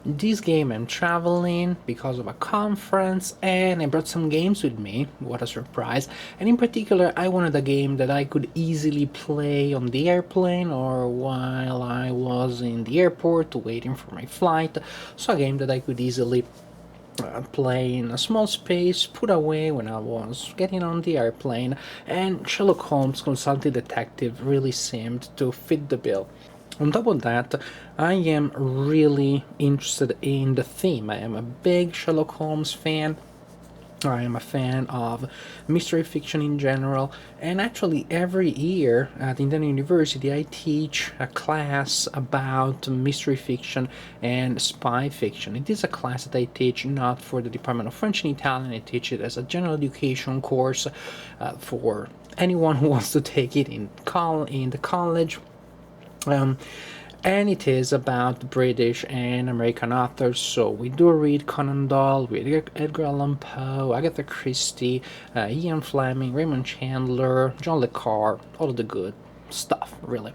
This game I'm traveling because of a conference and I brought some games with me. What a surprise. And in particular, I wanted a game that I could easily play on the airplane or while I was in the airport waiting for my flight. So a game that I could easily play in a small space, put away when I was getting on the airplane, and Sherlock Holmes Consulting Detective really seemed to fit the bill. On top of that, I am really interested in the theme. I am a big Sherlock Holmes fan. I am a fan of mystery fiction in general, and actually, every year at Indiana University, I teach a class about mystery fiction and spy fiction. It is a class that I teach not for the Department of French and Italian, I teach it as a general education course for anyone who wants to take it in the college. Um, and it is about British and American authors. So we do read Conan Doyle, we read Edgar Allan Poe, Agatha Christie, Ian Fleming, Raymond Chandler, John le Carre, all of the good stuff, really.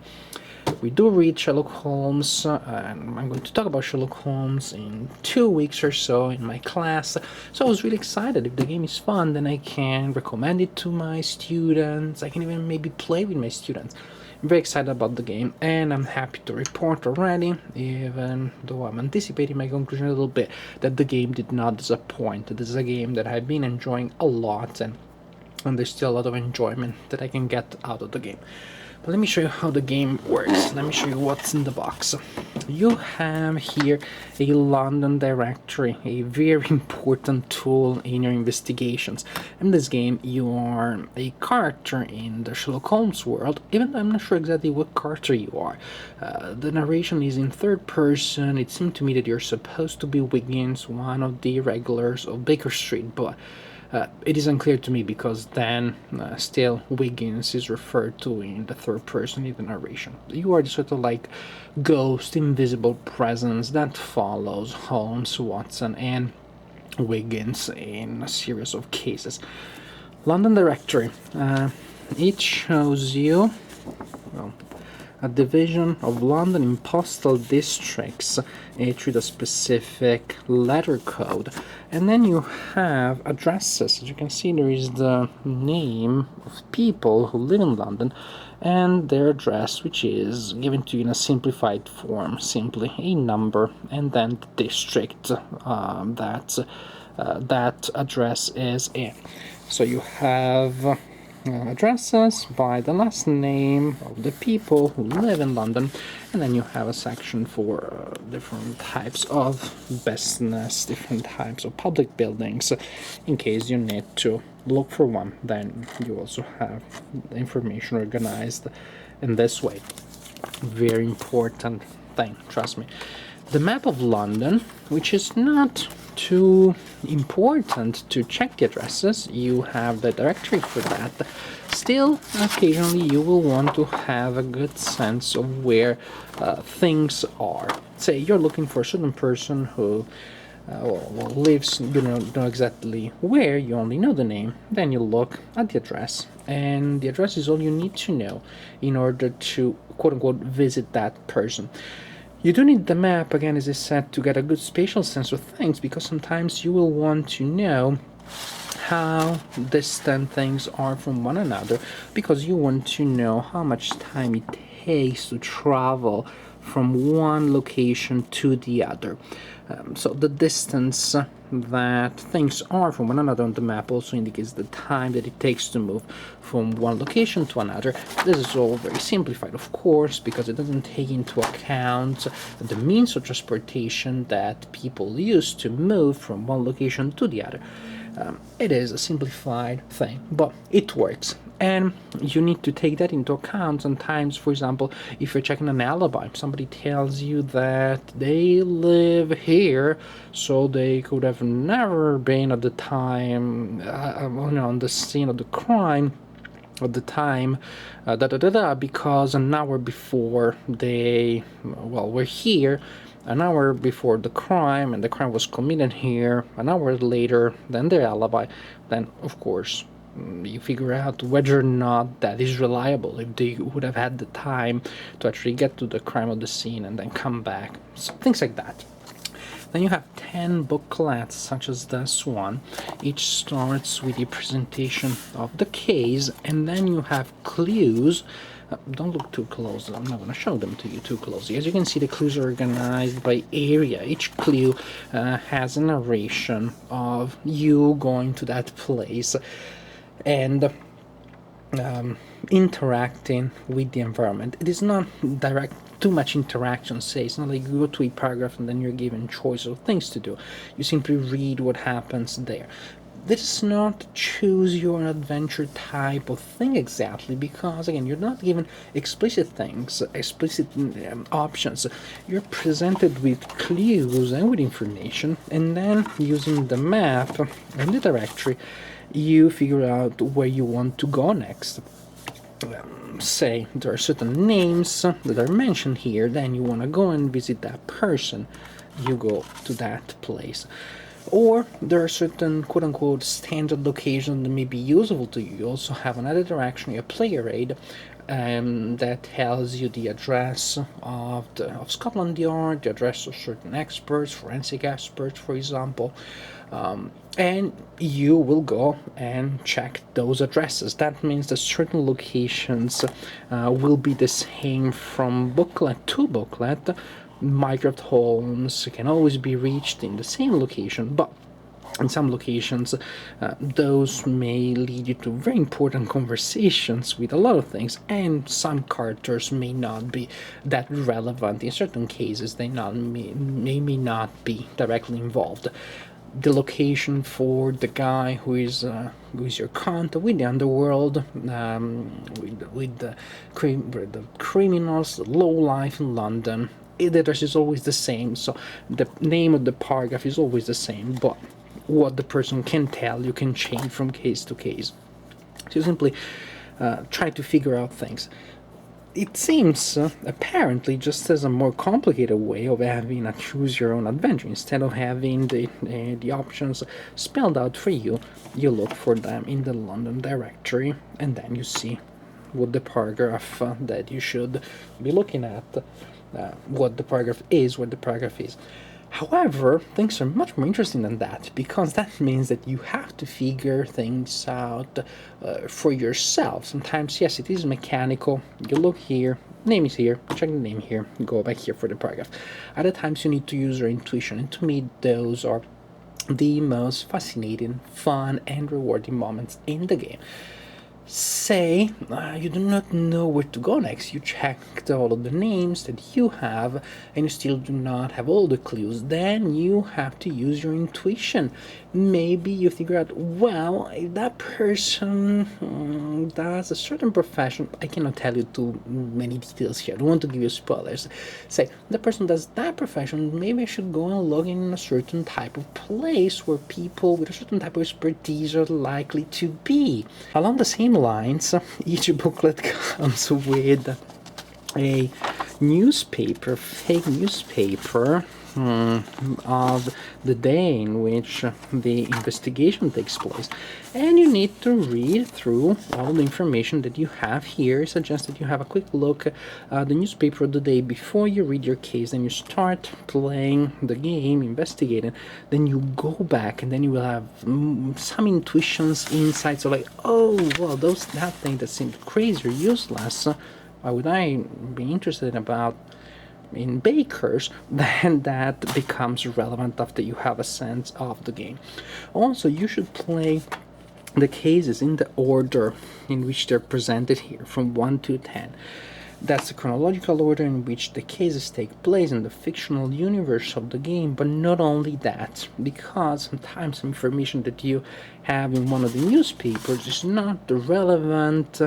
We do read Sherlock Holmes, and I'm going to talk about Sherlock Holmes in 2 weeks or so in my class. So I was really excited. If the game is fun, then I can recommend it to my students. I can even maybe play with my students. I'm very excited about the game, and I'm happy to report already, even though I'm anticipating my conclusion a little bit, that the game did not disappoint. This is a game that I've been enjoying a lot, and there's still a lot of enjoyment that I can get out of the game. But let me show you how the game works. Let me show you what's in the box. You have here a London directory, a very important tool in your investigations. In this game, you are a character in the Sherlock Holmes world, even though I'm not sure exactly what character you are. The narration is in third person. It seemed to me that you're supposed to be Wiggins, one of the regulars of Baker Street, but it is unclear to me because then still Wiggins is referred to in the third person in the narration. You are the sort of like ghost, invisible presence that follows Holmes, Watson, and Wiggins in a series of cases. London Directory. It shows you, well, a division of London in postal districts, each with a specific letter code. And then you have addresses. As you can see, there is the name of people who live in London and their address, which is given to you in a simplified form, simply a number, and then the district that address is in. So you have addresses by the last name of the people who live in London, and then you have a section for different types of business, different types of public buildings, in case you need to look for one. Then you also have the information organized in this way. Very important thing, trust me. The map of London, which is not too important to check the addresses, you have the directory for that. Still, occasionally you will want to have a good sense of where things are. Say you're looking for a certain person who lives, you know exactly where, you only know the name, then you look at the address, and the address is all you need to know in order to quote-unquote visit that person. You do need the map, again, as I said, to get a good spatial sense of things, because sometimes you will want to know how distant things are from one another, because you want to know how much time it takes to travel from one location to the other. So the distance that things are from one another on the map also indicates the time that it takes to move from one location to another. This is all very simplified, of course, because it doesn't take into account the means of transportation that people use to move from one location to the other. It is a simplified thing, but it works. And you need to take that into account. Sometimes, for example, if you're checking an alibi, somebody tells you that they live here, so they could have never been at the time on the scene of the crime at the time, because an hour before they, were here, an hour before the crime, and the crime was committed here, an hour later than their alibi, then, of course, you figure out whether or not that is reliable, if they would have had the time to actually get to the crime of the scene and then come back. So, things like that. Then you have 10 booklets, such as this one. Each starts with the presentation of the case, and then you have clues. Don't look too close, I'm not going to show them to you too closely. As you can see, the clues are organized by area. Each clue has a narration of you going to that place and interacting with the environment. It is not direct, too much interaction, say. It's not like you go to a paragraph and then you're given choice of things to do. You simply read what happens there. This is not choose your adventure type of thing exactly, because again, you're not given explicit things, explicit options. You're presented with clues and with information, and then using the map and the directory, you figure out where you want to go next. Say there are certain names that are mentioned here, then you want to go and visit that person, you go to that place. Or there are certain quote-unquote standard locations that may be useful to you. You also have another directory, a player aid, that tells you the address of Scotland Yard, the address of certain experts, forensic experts, for example, and you will go and check those addresses. That means that certain locations will be the same from booklet to booklet. Mycroft Holmes can always be reached in the same location, but in some locations those may lead you to very important conversations with a lot of things, and some characters may not be that relevant. In certain cases they may not be directly involved. The location for the guy who is your contact with the underworld, with the criminals, the low life in London, the address is always the same, so the name of the paragraph is always the same, but what the person can tell you can change from case to case. So you simply try to figure out things. It seems apparently just as a more complicated way of having a choose your own adventure. Instead of having the options spelled out for you, you look for them in the London directory, and then you see what the paragraph that you should be looking at, what the paragraph is, what the paragraph is. However, things are much more interesting than that, because that means that you have to figure things out for yourself. Sometimes, yes, it is mechanical. You look here, name is here, check the name here, go back here for the paragraph. Other times you need to use your intuition, and to me those are the most fascinating, fun, and rewarding moments in the game. Say you do not know where to go next. You checked all of the names that you have and you still do not have all the clues. Then you have to use your intuition. Maybe you figure out, well, if that person does a certain profession, I cannot tell you too many details here, I don't want to give you spoilers. Say the person does that profession, maybe I should go and log in a certain type of place where people with a certain type of expertise are likely to be. Along the same lines, each booklet comes with a newspaper, fake newspaper, of the day in which the investigation takes place, and you need to read through all the information that you have here. I suggest that you have a quick look at the newspaper of the day before you read your case. Then you start playing the game, investigating, then you go back, and then you will have some intuitions, insights of like, oh well, that thing that seemed crazy or useless, why would I be interested about in bakers? Then that becomes relevant after you have a sense of the game. Also, you should play the cases in the order in which they're presented here, from 1 to 10. That's the chronological order in which the cases take place in the fictional universe of the game. But not only that, because sometimes information that you have in one of the newspapers is not relevant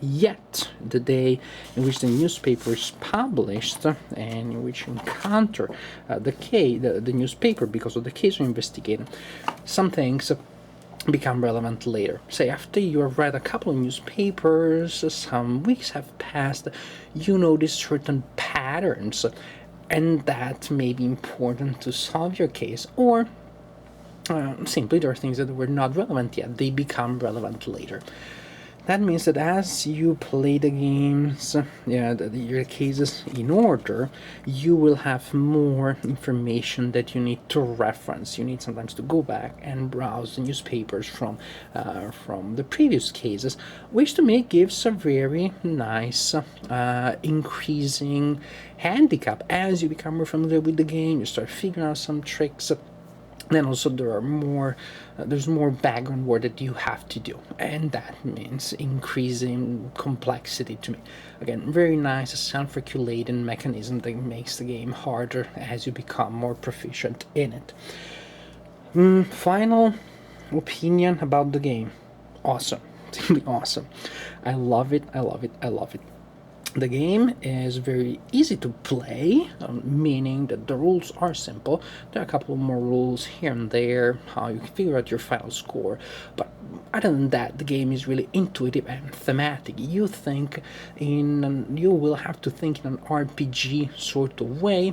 yet the day in which the newspaper is published, and in which you encounter the newspaper because of the case you're investigating. Some things become relevant later. Say after you have read a couple of newspapers, some weeks have passed, you notice certain patterns, and that may be important to solve your case. Or simply there are things that were not relevant yet, they become relevant later. That means that as you play the games, yeah, your cases in order, you will have more information that you need to reference. You need sometimes to go back and browse the newspapers from the previous cases, which to me gives a very nice increasing handicap as you become more familiar with the game. You start figuring out some tricks. Then also there's more background work that you have to do, and that means increasing complexity to me. Again, very nice self-regulating mechanism that makes the game harder as you become more proficient in it. Final opinion about the game: awesome. Simply awesome. I love it, I love it, I love it. The game is very easy to play, meaning that the rules are simple. There are a couple more rules here and there, how you can figure out your final score. But other than that, the game is really intuitive and thematic. You will have to think in an RPG sort of way.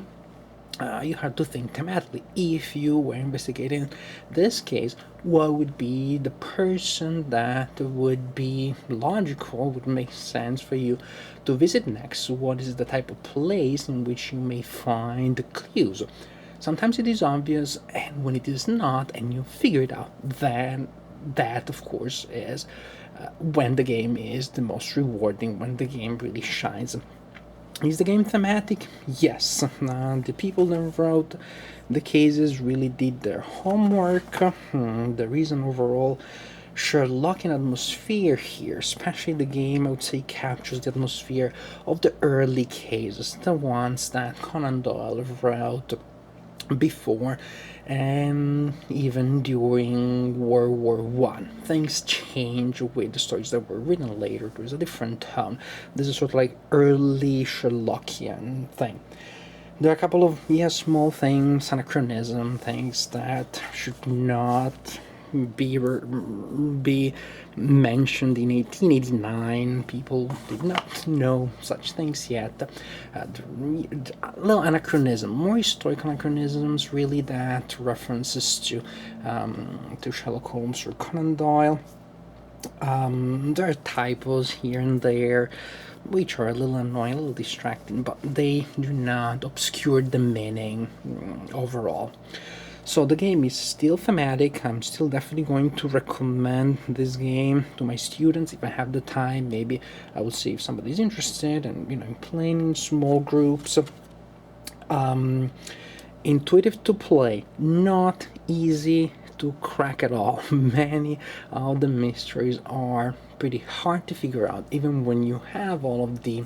You have to think thematically. If you were investigating this case, what would be the person that would be logical, would make sense for you to visit next? What is the type of place in which you may find the clues? Sometimes it is obvious, and when it is not, and you figure it out, then that, of course, is when the game is the most rewarding, when the game really shines. Is the game thematic? Yes. The people that wrote the cases really did their homework. The reason overall Sherlockian atmosphere here, especially the game, I would say captures the atmosphere of the early cases, the ones that Conan Doyle wrote before and even during World War One. Things change with the stories that were written later. There's a different tone. This is sort of like early Sherlockian thing. There are a couple of small things, anachronism things that should not be mentioned in 1889. People did not know such things yet. Little anachronism, more historical anachronisms, really, that references to Sherlock Holmes or Conan Doyle. There are typos here and there, which are a little annoying, a little distracting, but they do not obscure the meaning overall. So the game is still thematic. I'm still definitely going to recommend this game to my students if I have the time. Maybe I will see if somebody's interested and playing in small groups. Intuitive to play, not easy to crack at all. Many of the mysteries are pretty hard to figure out, even when you have all of the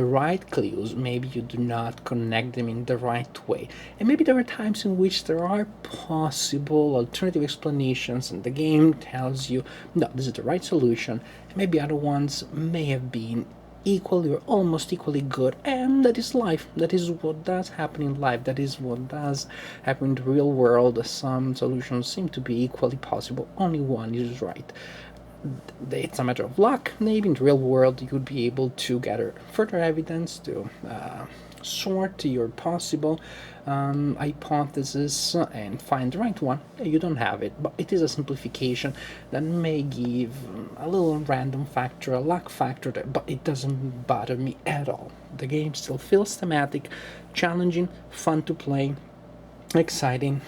right clues. Maybe you do not connect them in the right way, and maybe there are times in which there are possible alternative explanations and the game tells you no, this is the right solution, and maybe other ones may have been equally or almost equally good, and that is life. That is what does happen in life. That is what does happen in the real world. Some solutions seem to be equally possible, only one is right. It's a matter of luck. Maybe in the real world you would be able to gather further evidence to sort your possible hypothesis and find the right one. You don't have it, but it is a simplification that may give a little random factor, a luck factor there, but it doesn't bother me at all. The game still feels thematic, challenging, fun to play, exciting.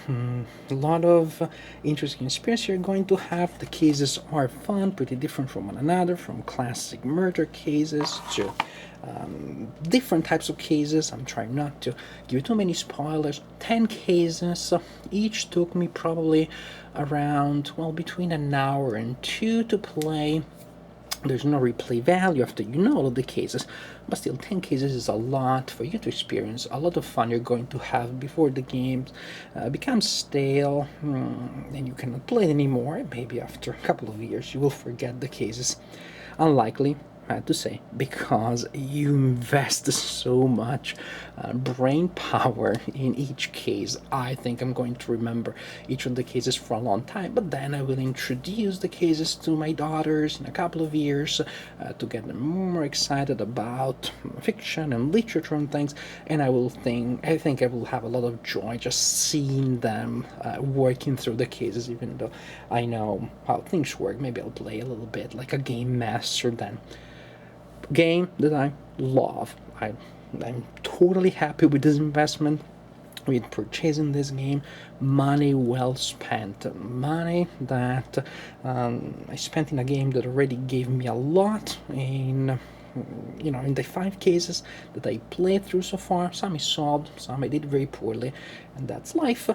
A lot of interesting experience you're going to have. The cases are fun, pretty different from one another, from classic murder cases to different types of cases. I'm trying not to give you too many spoilers. 10 cases, each took me probably around, between an hour and two to play. There's no replay value after you know all of the cases, but still 10 cases is a lot for you to experience, a lot of fun you're going to have before the game becomes stale and you cannot play it anymore. Maybe after a couple of years you will forget the cases. Unlikely, I have to say, because you invest so much brain power in each case. I think I'm going to remember each of the cases for a long time, but then I will introduce the cases to my daughters in a couple of years to get them more excited about fiction and literature and things, and I think I will have a lot of joy just seeing them working through the cases, even though I know how things work. Maybe I'll play a little bit like a game master then. Game that I love. I'm totally happy with this investment, with purchasing this game. Money well spent, money that I spent in a game that already gave me a lot in the 5 cases that I played through so far. Some I solved, some I did very poorly, and that's life.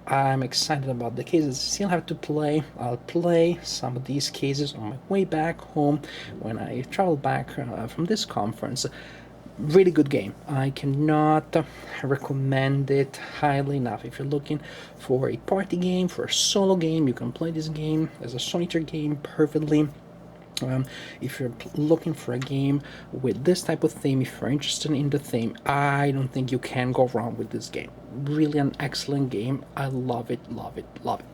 I'm excited about the cases I still have to play. I'll play some of these cases on my way back home when I travel back from this conference. Really good game. I cannot recommend it highly enough. If you're looking for a party game, for a solo game, you can play this game as a solitaire game perfectly. If you're looking for a game with this type of theme, if you're interested in the theme, I don't think you can go wrong with this game. Really an excellent game. I love it, love it, love it.